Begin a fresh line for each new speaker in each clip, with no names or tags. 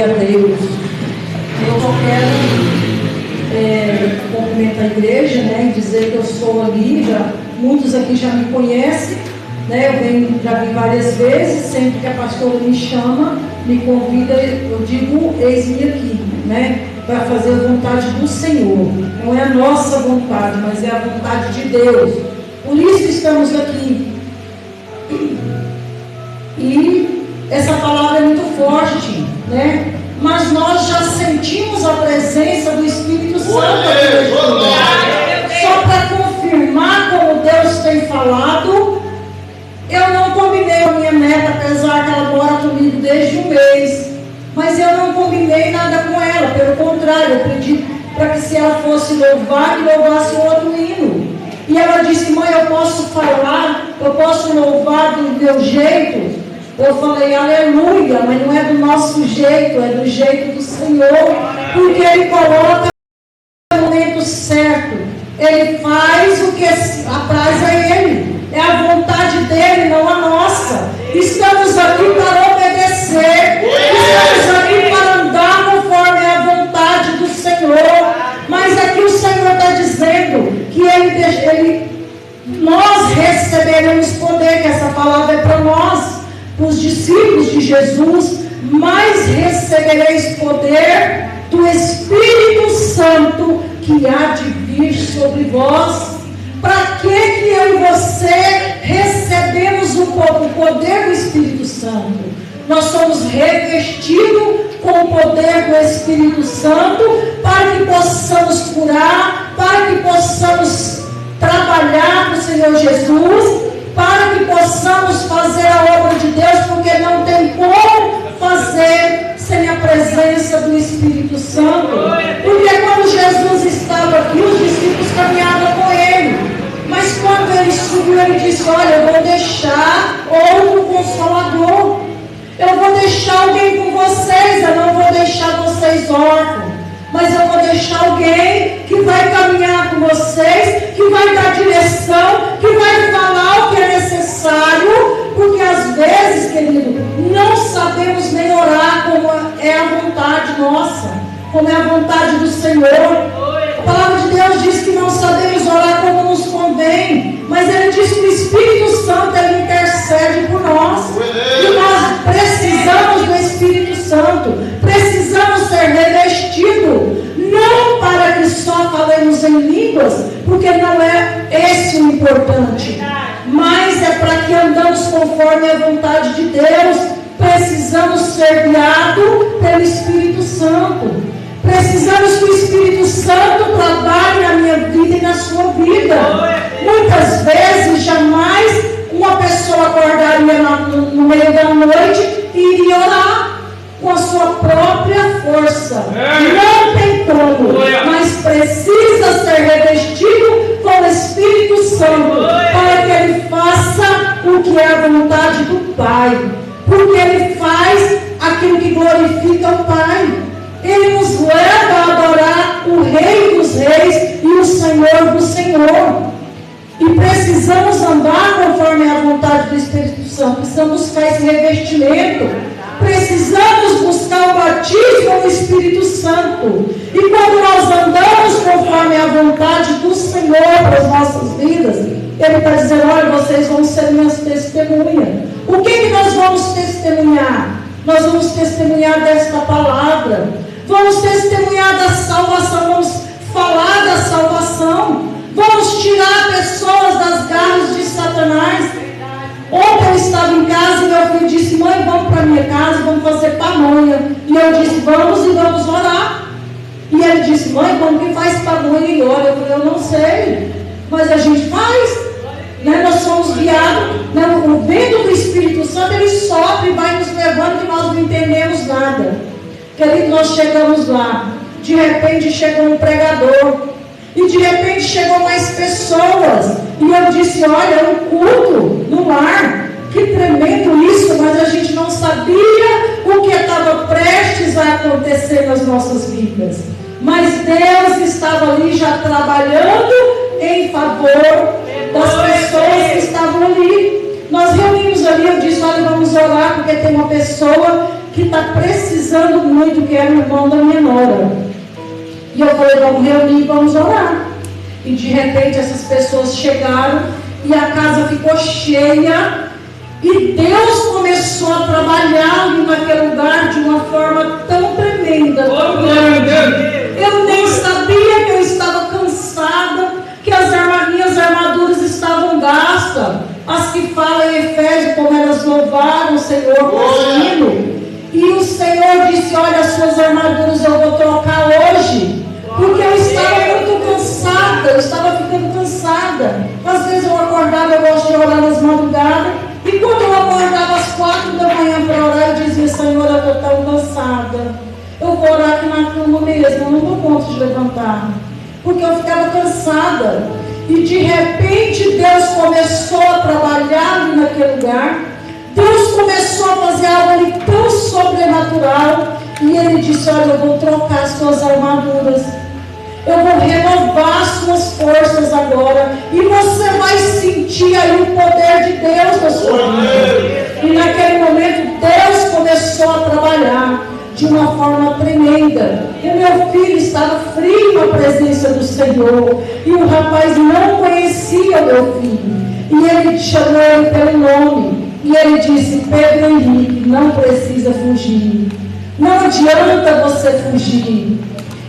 a Deus. Eu só quero cumprimentar a igreja, né, e dizer que eu sou ali, muitos aqui já me conhecem, né, já vim várias vezes, sempre que a pastora me chama, me convida, eu digo, eis-me aqui, né, para fazer a vontade do Senhor. Não é a nossa vontade, mas é a vontade de Deus. Por isso estamos aqui. E essa palavra é muito forte, né? Mas nós já sentimos a presença do Espírito Santo aqui neste lugar. Só para confirmar como Deus tem falado, eu não combinei a minha neta, apesar que ela mora comigo desde um mês, mas eu não combinei nada com ela, pelo contrário, eu pedi para que se ela fosse louvar, que louvasse outro hino. E ela disse: mãe, eu posso falar, eu posso louvar do meu jeito. Eu falei: aleluia, mas não é do nosso jeito, é do jeito do Senhor, porque Ele coloca no momento certo, Ele faz o que apraz a Ele, é a vontade dEle, não a nossa. Estamos aqui para obedecer, estamos aqui para andar conforme a vontade do Senhor, mas aqui o Senhor está dizendo que nós receberemos poder, que essa palavra é para nós, os discípulos de Jesus, mas recebereis poder do Espírito Santo que há de vir sobre vós. Para que eu e você recebemos o poder do Espírito Santo? Nós somos revestidos com o poder do Espírito Santo para que possamos curar, para que possamos trabalhar com o Senhor Jesus, para que possamos fazer a obra de Deus, porque não tem como fazer sem a presença do Espírito Santo. Porque quando Jesus estava aqui, os discípulos caminhavam com Ele, mas quando Ele subiu, Ele disse: olha, eu vou deixar outro Consolador, eu vou deixar alguém com vocês, eu não vou deixar vocês órfãos, mas eu vou deixar alguém que vai caminhar com vocês, que vai dar direção, que vai falar o que é necessário, porque às vezes, querido, não sabemos nem orar como é a vontade nossa, como é a vontade do Senhor. A palavra de Deus diz que não sabemos orar como nos convém, mas Ele diz que o Espírito Santo, Ele intercede por nós, e nós precisamos do Espírito Santo, precisamos ser revestidos, não para que só falemos em línguas, porque não é esse o importante, mas é para que andamos conforme a vontade de Deus. Precisamos ser guiados pelo Espírito Santo, precisamos que o Espírito Santo trabalhe na minha vida e na sua vida. Muitas vezes, jamais uma pessoa acordaria no meio da noite e iria orar com a sua própria força. Não tem como, mas precisa ser revestido com o Espírito Santo, para que Ele faça o que é a vontade do Pai, porque Ele faz aquilo que glorifica o Pai. Ele nos leva a adorar o Rei dos Reis e o Senhor do Senhor. E precisamos andar conforme a vontade do Espírito Santo. Precisamos buscar esse revestimento. Precisamos buscar o batismo do Espírito Santo. E quando nós andamos conforme a vontade do Senhor para as nossas vidas, Ele está dizendo: olha, vocês vão ser minhas testemunhas. O que nós vamos testemunhar? Nós vamos testemunhar desta palavra. Vamos testemunhar da salvação. Vamos falar da salvação. Vamos tirar pessoas das garras de Satanás. Ontem eu estava em casa e meu filho disse: mãe, vamos para a minha casa, vamos fazer pamonha. E eu disse: vamos e vamos orar. E ele disse: mãe, como que faz pamonha e ora? Eu falei: eu não sei, mas a gente faz. Né? Nós somos guiados, né? O vento do Espírito Santo, ele sopra e vai nos levando, que nós não entendemos nada. Querido, nós chegamos lá, de repente chegou um pregador, e de repente chegou mais pessoas, e eu disse: olha, um culto no lar, que tremendo isso, mas a gente não sabia o que estava prestes a acontecer nas nossas vidas, mas Deus estava ali já trabalhando em favor das pessoas que estavam ali. Nós reunimos ali, eu disse: olha, vamos orar, porque tem uma pessoa que que está precisando muito, que era o irmão da minha nora. E eu falei, vamos reunir, vamos orar. E de repente essas pessoas chegaram e a casa ficou cheia. E Deus começou a trabalhar ali naquele lugar de uma forma tão tremenda, tão grande. Eu nem sabia que eu estava cansada, que as minhas armaduras estavam gastas. As que falam em Efésios, como elas louvaram o Senhor com hino. E o Senhor disse, olha, as suas armaduras eu vou trocar hoje. Porque eu estava muito cansada, eu estava ficando cansada. Às vezes eu acordava, eu gosto de orar nas madrugadas. E quando eu acordava às 4 da manhã para orar, eu dizia, Senhor, eu estou tão cansada. Eu vou orar aqui na cama mesmo, eu não dou conta de levantar. Porque eu ficava cansada. E de repente Deus começou a trabalhar ali naquele lugar. Deus começou a fazer algo ali tão sobrenatural. E Ele disse, olha, eu vou trocar as suas armaduras. Eu vou renovar as suas forças agora. E você vai sentir aí o poder de Deus na sua vida. E naquele momento Deus começou a trabalhar de uma forma tremenda. E meu filho estava frio na presença do Senhor. E o rapaz não conhecia meu filho. E ele chamou ele pelo nome. E ele disse, Pedro Henrique, não precisa fugir. Não adianta você fugir.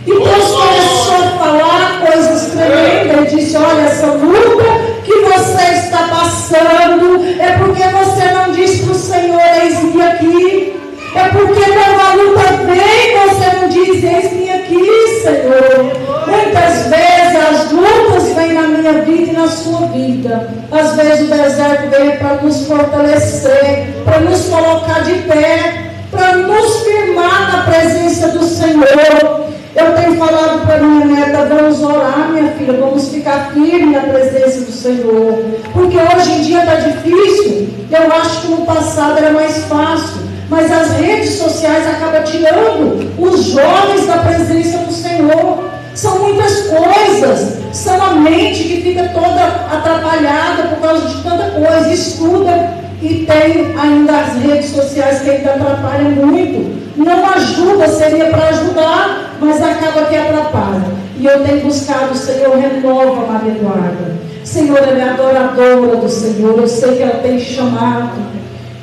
E Deus começou a falar coisas tremendas. Ele disse, olha, essa luta que você está passando é porque você não diz para o Senhor, eis-me aqui. É porque quando a luta vem, você não diz, eis-me aqui, Senhor. Muitas vezes as lutas vêm na minha vida e na sua vida. Às vezes o deserto vem para nos fortalecer, para nos colocar de pé, para nos firmar na presença do Senhor. Eu tenho falado para minha neta, vamos orar, minha filha, vamos ficar firmes na presença do Senhor. Porque hoje em dia está difícil. Eu acho que no passado era mais fácil. Mas as redes sociais acabam tirando os jovens da presença do Senhor. São muitas coisas. São a mente que fica toda atrapalhada por causa de tanta coisa. Estuda. E tem ainda as redes sociais que ainda atrapalham muito. Não ajuda, seria para ajudar, mas acaba que atrapalha. E eu tenho buscado, o Senhor, renova a Maria Eduarda. Senhor, ela é adoradora do Senhor. Eu sei que ela tem chamado.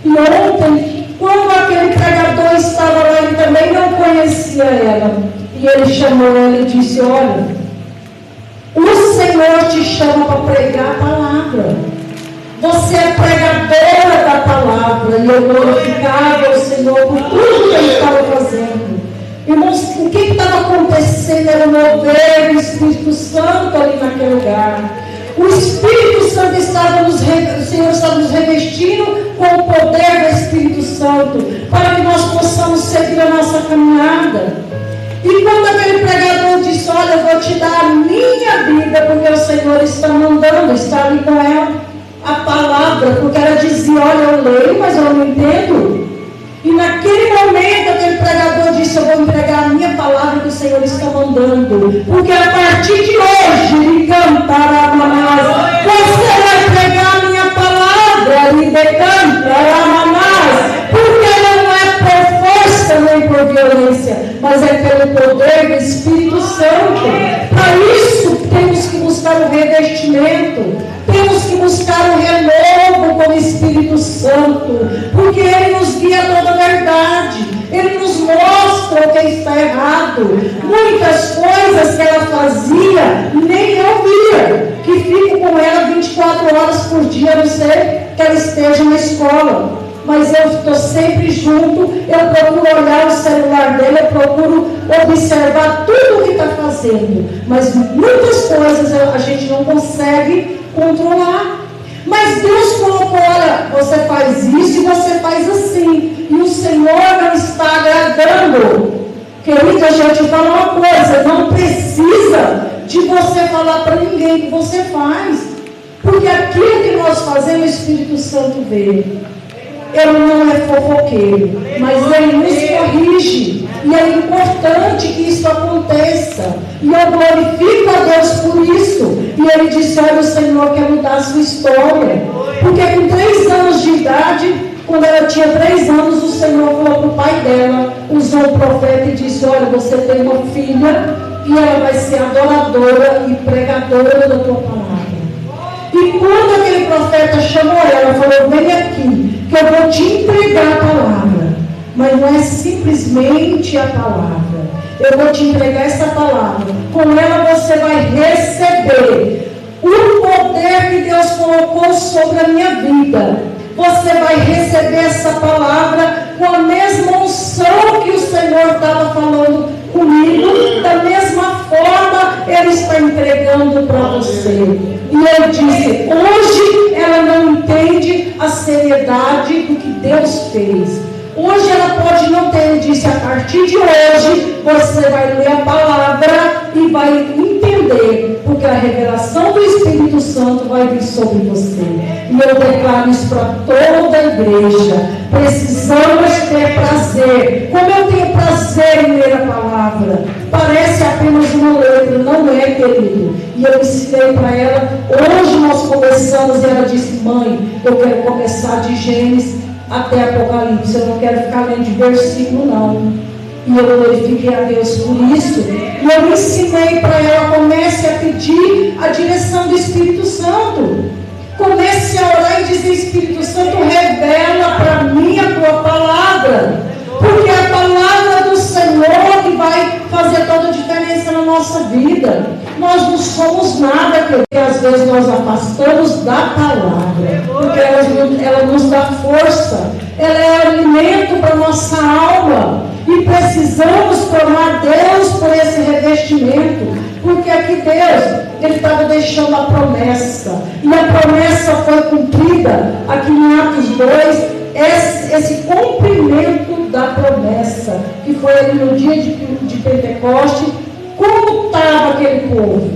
E ontem, quando aquele pregador estava lá, ele também não conhecia ela. E ele chamou ela e disse, olha, o Senhor te chama para pregar a palavra. Você é pregadora da palavra. E eu glorificava o Senhor por tudo que ele estava fazendo. Irmãos, o que estava acontecendo era o mover do Espírito Santo ali naquele lugar. O Espírito Santo estava o Senhor estava nos revestindo com o poder do Espírito Santo, para que nós possamos seguir a nossa caminhada. E quando aquele pregador disse, olha, eu vou te dar a minha vida, porque o Senhor está mandando, está ali com ela, a palavra, porque ela dizia, olha, eu leio, mas eu não entendo. E naquele momento, aquele pregador disse, eu vou entregar a minha palavra que o Senhor está mandando. Porque a partir de hoje, ele cantará manás. Você vai pregar a minha palavra, ele cantará manás. Porque não é por força nem por violência, mas é pelo poder do Espírito Santo. Para isso, temos que buscar o revestimento. Temos que buscar o renovo com o Espírito Santo, porque Ele nos guia a toda a verdade, Ele nos mostra o que está errado. Muitas coisas que ela fazia, nem eu via, que fico com ela 24 horas por dia, a não ser que ela esteja na escola. Mas eu estou sempre junto, eu procuro olhar o celular dele, eu procuro observar tudo o que está fazendo. Mas muitas coisas a gente não consegue controlar. Mas Deus colocou, olha, você faz isso e você faz assim. E o Senhor não está agradando. Querido, a gente fala uma coisa, não precisa de você falar para ninguém que você faz. Porque aquilo que nós fazemos, o Espírito Santo vê. Ele não é fofoqueiro, mas ele nos corrige. E é importante que isso aconteça. E eu glorifico a Deus por isso. E ele disse, olha, o Senhor quer mudar a sua história. Porque com 3 anos de idade, quando ela tinha 3 anos, o Senhor falou para o pai dela, usou o profeta e disse: olha, você tem uma filha e ela vai ser adoradora e pregadora da tua palavra. E quando aquele profeta chamou ela, falou: vem aqui, que eu vou te entregar a palavra. Mas não é simplesmente a palavra. Eu vou te entregar essa palavra. Com ela você vai receber o poder que Deus colocou sobre a minha vida. Você vai receber essa palavra com a mesma unção que o Senhor estava falando comigo. Da mesma forma, Ele está entregando para você. E eu disse: hoje ela não entende a seriedade do que Deus fez. Hoje ela pode não ter. Ele disse: a partir de hoje você vai ler a palavra e vai entender, porque a revelação do Espírito Santo vai vir sobre você. E eu declaro isso para toda a igreja. Precisamos ter prazer. Como eu tenho prazer em ler a palavra. Parece apenas uma letra, não é, querido. E eu ensinei para ela. Hoje nós começamos e ela disse: mãe, eu quero começar de Gênesis até Apocalipse, eu não quero ficar lendo de versículo não. E eu glorifiquei a Deus por isso. E eu ensinei para ela: comece a pedir a direção do Espírito Santo. Comece a orar e dizer: Espírito Santo, revela para mim a tua palavra. Porque é a palavra do Senhor que vai fazer toda a diferença na nossa vida. Nós não somos nada, porque às vezes nós afastamos da palavra. Porque ela nos dá força. Ela é alimento para a nossa alma. E precisamos tomar Deus por esse revestimento. Porque aqui Deus, Ele estava deixando a promessa. E a promessa foi cumprida aqui em Atos 2. Esse cumprimento da promessa, que foi ali no dia de Pentecoste. Como estava aquele povo?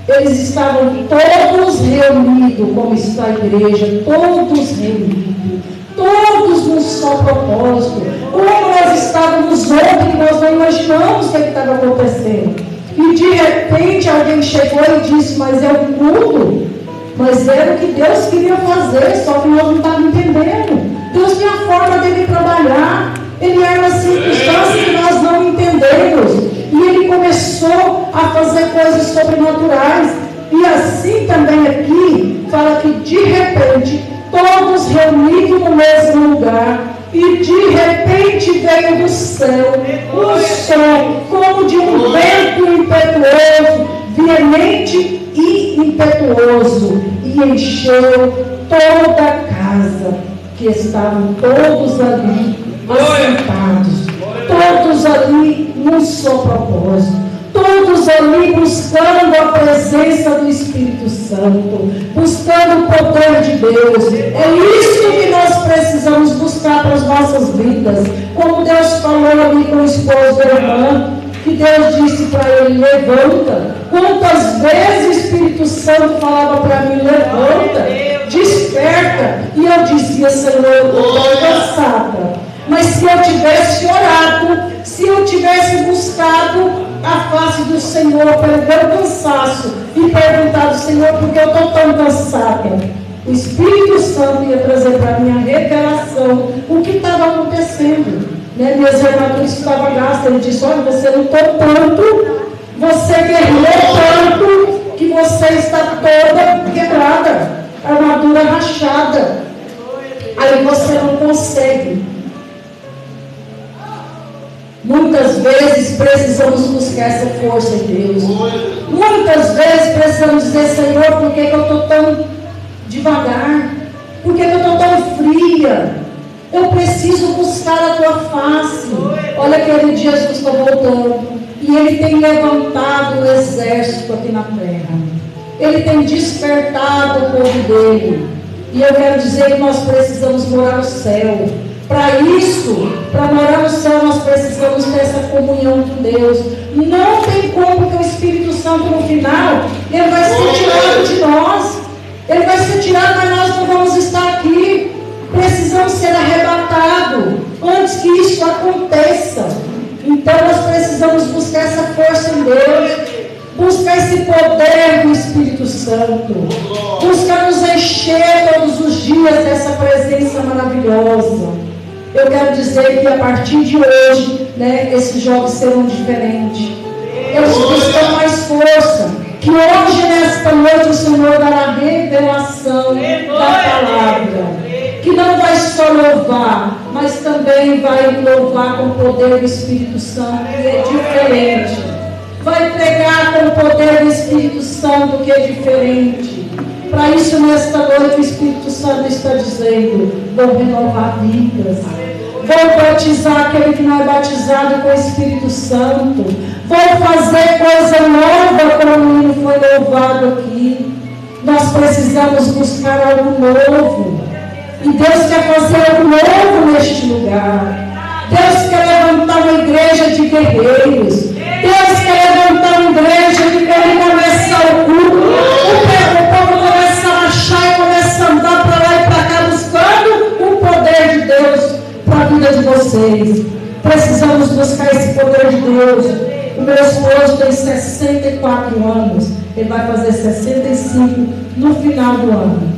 Eles estavam todos reunidos, como está a igreja, todos reunidos, todos num só propósito. Como nós estávamos ontem, que nós não imaginamos o que estava acontecendo. E de repente alguém chegou e disse: mas é um culto. Mas era o que Deus queria fazer, só que nós não estávamos entendendo. Deus tem a forma dele trabalhar. Ele é uma circunstância que nós não entendemos. E Ele começou a fazer coisas sobrenaturais. E assim também aqui, fala que de repente, todos reunidos no mesmo lugar. E de repente veio do céu um som, como de um vento impetuoso, veemente e impetuoso. E encheu toda a casa, que estavam todos ali assentados, todos ali num só propósito, todos ali buscando a presença do Espírito Santo, buscando o poder de Deus. É isso que nós precisamos buscar para as nossas vidas. Como Deus falou ali com o esposo da irmã, que Deus disse para ele: levanta. Quantas vezes o Espírito Santo falava para mim: levanta, desperta. E eu dizia: Senhor, eu estou cansada. Mas se eu tivesse orado, se eu tivesse buscado a face do Senhor pelo meu cansaço e perguntado: Senhor, por que eu estou tão cansada? O Espírito Santo ia trazer para mim a revelação, o que estava acontecendo. Minhas armaduras estavam gastas. Ele disse: olha, você lutou tanto, você guerreou tanto, que você está toda quebrada, armadura rachada. Aí você não consegue. Muitas vezes precisamos buscar essa força em Deus. Muitas vezes precisamos dizer: Senhor, por que eu estou tão devagar? Por que eu estou tão fria? Eu preciso buscar a tua face. Olha, aquele dia Jesus está voltando. E Ele tem levantado o exército aqui na terra. Ele tem despertado o povo dele. E eu quero dizer que nós precisamos morar no céu. Para isso, para morar no céu, nós precisamos ter essa comunhão com Deus. Não tem como que o Espírito Santo no final, ele vai ser tirado de nós. Ele vai ser tirado, mas nós não vamos estar aqui. Precisamos ser arrebatados antes que isso aconteça. Então nós precisamos buscar essa força em Deus, buscar esse poder do Espírito Santo, buscar nos encher todos os dias dessa presença maravilhosa. Eu quero dizer que a partir de hoje, né, esses jogos serão diferentes. Eles precisam mais força. Que hoje, nesta noite, o Senhor dará revelação da palavra. Que não vai só louvar, mas também vai louvar com o poder do Espírito Santo, que é diferente. Vai pregar com o poder do Espírito Santo, que é diferente. Para isso, nesta noite, o Espírito Santo está dizendo: vou renovar vidas. Vou batizar aquele que não é batizado com o Espírito Santo. Vou fazer coisa nova, como o menino foi louvado aqui. Nós precisamos buscar algo novo. E Deus quer fazer algo novo neste lugar. Deus quer levantar uma igreja de guerreiros. Deus quer levantar uma igreja que quando começar o culto, o povo começa a marchar e começa a andar para lá e para cá buscando o poder de Deus para a vida de vocês. Precisamos buscar esse poder de Deus. O meu esposo tem 64 anos. Ele vai fazer 65 no final do ano.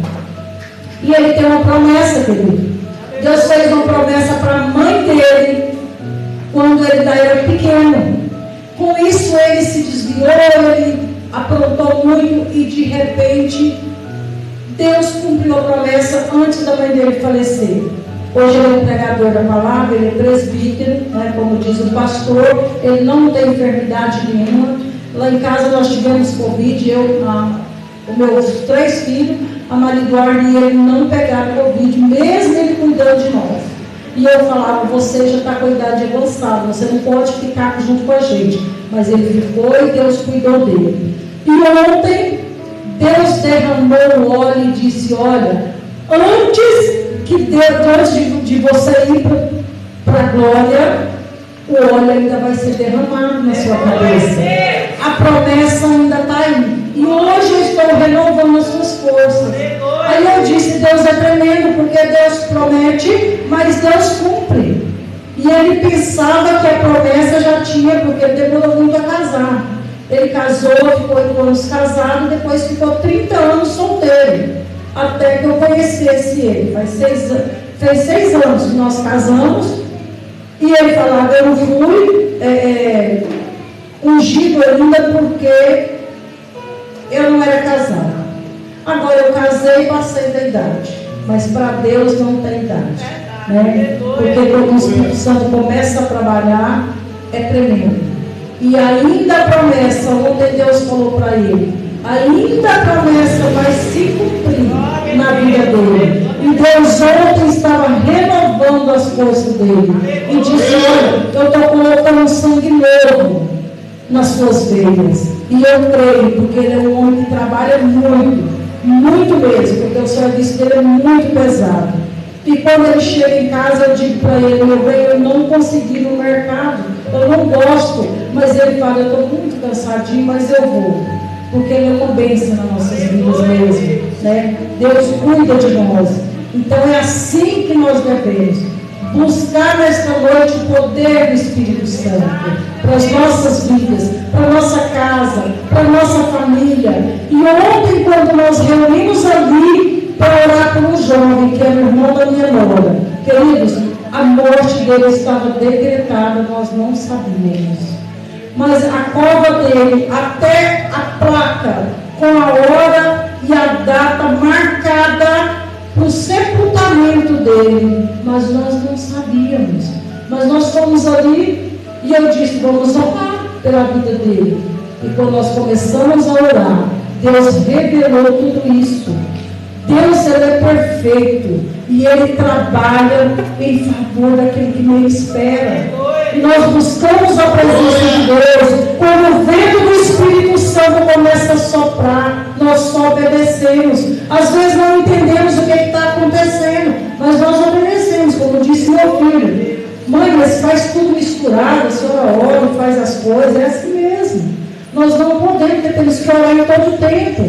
E ele tem uma promessa, querido. Deus fez uma promessa para a mãe dele quando ele ainda era pequeno. Com isso ele se desviou, ele aprontou muito e de repente Deus cumpriu a promessa antes da mãe dele falecer. Hoje ele é um pregador da palavra, ele é presbítero, né, como diz o pastor, ele não tem enfermidade nenhuma. Lá em casa nós tivemos Covid, os meus 3 filhos, a Maria Eduarda e ele não pegaram Covid, mesmo ele cuidando de nós. E eu falava: você já está com a idade avançada, você não pode ficar junto com a gente. Mas ele ficou e Deus cuidou dele. E ontem, Deus derramou o óleo e disse: olha, antes de você ir para a glória, o óleo ainda vai ser derramado na sua cabeça. A promessa ainda está aí. E hoje eu estou renovando as suas forças. Aí eu disse: Deus é tremendo, porque Deus promete, mas Deus cumpre. E ele pensava que a promessa já tinha, porque ele demorou muito a casar. Ele casou, ficou 8 anos casado, depois ficou 30 anos solteiro. Até que eu conhecesse ele. Fez 6 anos que nós casamos. E ele falava: eu não fui ungido ainda porque eu não era casada. Agora eu casei e passei da idade. Mas para Deus não tem idade. Né? Porque quando o Espírito Santo começa a trabalhar, é tremendo. E ainda a promessa, ontem Deus falou para ele, ainda a promessa vai se cumprir na vida dele. E Deus ontem estava renovando as forças dele. E disse: olha, eu estou colocando um sangue novo nas suas veias. E eu creio, porque ele é um homem que trabalha muito, muito mesmo, porque o serviço dele é muito pesado. E quando ele chega em casa, eu digo para ele: meu bem, eu não consegui ir no mercado, eu não gosto. Mas ele fala: eu estou muito cansadinho, mas eu vou. Porque ele é uma bênção nas nossas vidas mesmo. Né? Deus cuida de nós. Então é assim que nós devemos buscar nesta noite o poder do Espírito Santo para as nossas vidas, para a nossa casa, para a nossa família. E ontem, quando nós reunimos ali para orar por um jovem que era o irmão da minha nora, queridos, a morte dele estava decretada, nós não sabíamos. Mas a cova dele, até a placa com a hora e a data marcada para o sepultamento dele, mas nós não sabíamos. Mas nós fomos ali e eu disse: vamos orar pela vida dele. E quando nós começamos a orar, Deus revelou tudo isso. Deus, ele é perfeito e ele trabalha em favor daquele que não espera. E nós buscamos a presença de Deus. Quando o vento do Espírito Santo começa a soprar, nós só obedecemos. Às vezes não entendemos o que está acontecendo, mas nós obedecemos, como disse meu filho: mãe, mas faz tudo misturado, a senhora ora, faz as coisas. É assim mesmo. Nós não podemos, porque temos que orar em todo tempo.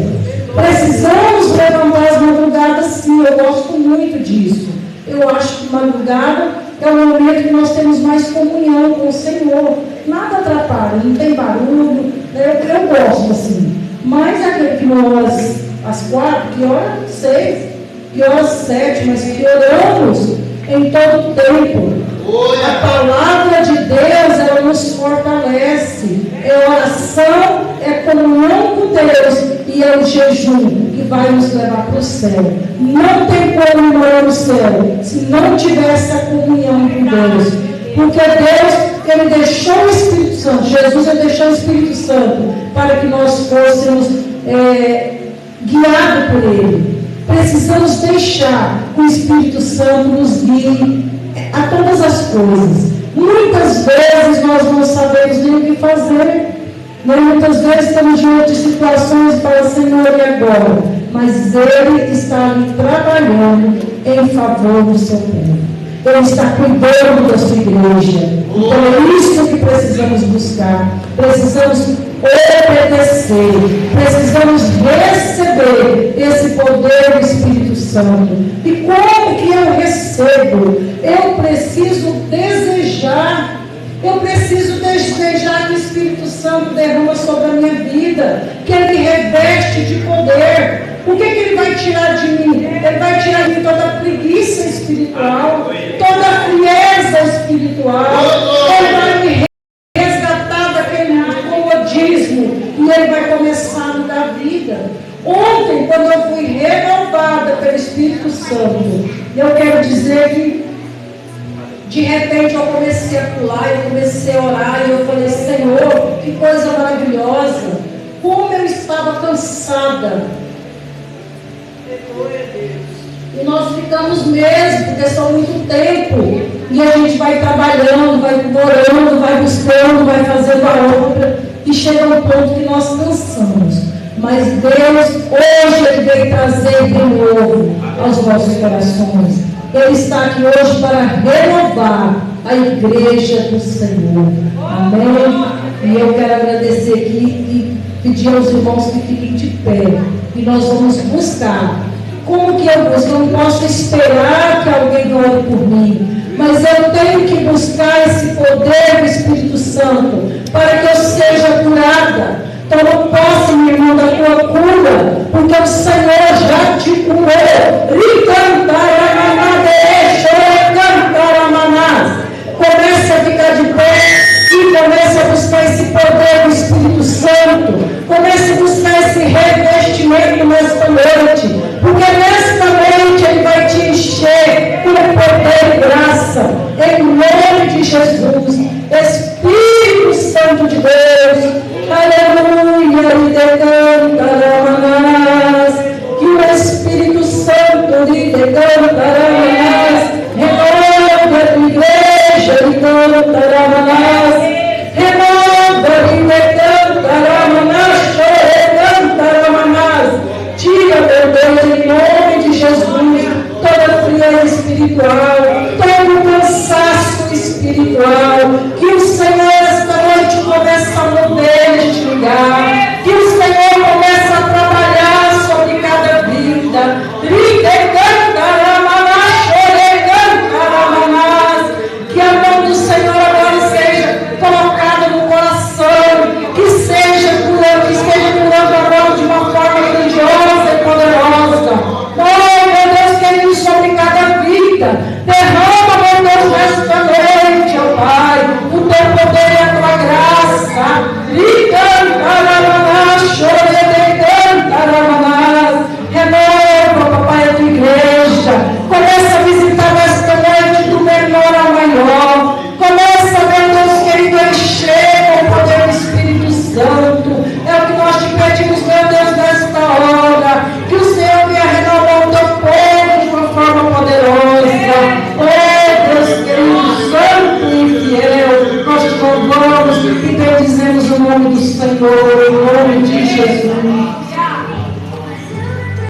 Precisamos levantar as madrugadas, sim. Eu gosto muito disso. Eu acho que madrugada é o momento que nós temos mais comunhão com o Senhor. Nada atrapalha, não tem barulho. Eu gosto assim. Mas aquele que não ora às 4, que ora às 6, que ora às 7, mas que oramos em todo tempo. A palavra de Deus, ela nos fortalece. É oração, é comunhão com Deus e é o jejum que vai nos levar para o céu. Não tem como morar no céu se não tiver essa comunhão com Deus. Porque Deus, Ele deixou o Espírito Santo, Jesus, Ele deixou o Espírito Santo para que nós fôssemos guiados por Ele. Precisamos deixar o Espírito Santo nos guie a todas as coisas. Muitas vezes nós não sabemos nem o que fazer. Muitas vezes estamos diante de situações e falamos, Senhor, e agora? Mas Ele está ali trabalhando em favor do seu povo. Ele está cuidando da sua igreja. Então é isso que precisamos buscar. Precisamos obedecer. Precisamos receber esse poder do Espírito Santo. E como que eu recebo? Eu preciso desejar. Eu preciso desejar que o Espírito Santo derrama sobre a minha vida, que Ele me reveste de poder. O que Ele vai tirar de mim? Ele vai tirar de mim toda a preguiça espiritual, toda a frieza espiritual. Ele vai me resgatar daquele comodismo e Ele vai começar a mudar a vida. Ontem, quando eu fui renovada pelo Espírito Santo, eu quero dizer que de repente eu comecei a pular, eu comecei a orar e eu falei, Senhor, que coisa maravilhosa, como eu estava cansada. E nós ficamos mesmo, porque são muito tempo, e a gente vai trabalhando, vai orando, vai buscando, vai fazendo a obra, e chega um ponto que nós cansamos. Mas Deus, hoje Ele veio trazer de novo aos nossos corações. Ele está aqui hoje para renovar a igreja do Senhor. Amém? E eu quero agradecer aqui e pedir aos irmãos que fiquem de pé. E nós vamos buscar. Como que eu busco? Eu não posso esperar que alguém ore por mim. Mas eu tenho que buscar esse poder do Espírito Santo para que eu seja curada. Toma posse, minha irmã, da tua cura, porque o Senhor já te curou. Comece a ficar de pé e comece a buscar esse poder do Espírito Santo. Comece a buscar esse revestimento nesta noite, porque nesta noite Ele vai te encher com poder e graça, em nome de Jesus. Espírito Santo de Deus, aleluia, lhe decantarás, que o Espírito Santo lhe decantarás, renova a tua igreja, lhe decantarás, renova, lhe decantarás, recantarás, tira, meu Deus, em nome de Jesus, toda frieza espiritual, todo cansaço espiritual, que o Senhor esta noite começa a mover este lugar, que o Senhor começa a trabalhar sobre cada vida, que a mão do Senhor agora seja colocada no coração, que seja curando agora de uma forma religiosa e poderosa. Oh, meu Deus querido, sobre cada vida, derrama, meu Deus, nesta noite, ó Pai, o teu poder e a tua graça. Renova, papai, a tua igreja. Começa a visitar nesta noite do menor ao maior. Começa, meu Deus querido, a encher com o poder do Espírito Santo. É o que nós te pedimos, meu Deus, nesta hora. Que o Senhor venha renovar o teu povo de uma forma poderosa. Oh, Deus querido, santo e fiel, nós te louvamos e bendizemos o nome do Senhor, em nome de Jesus.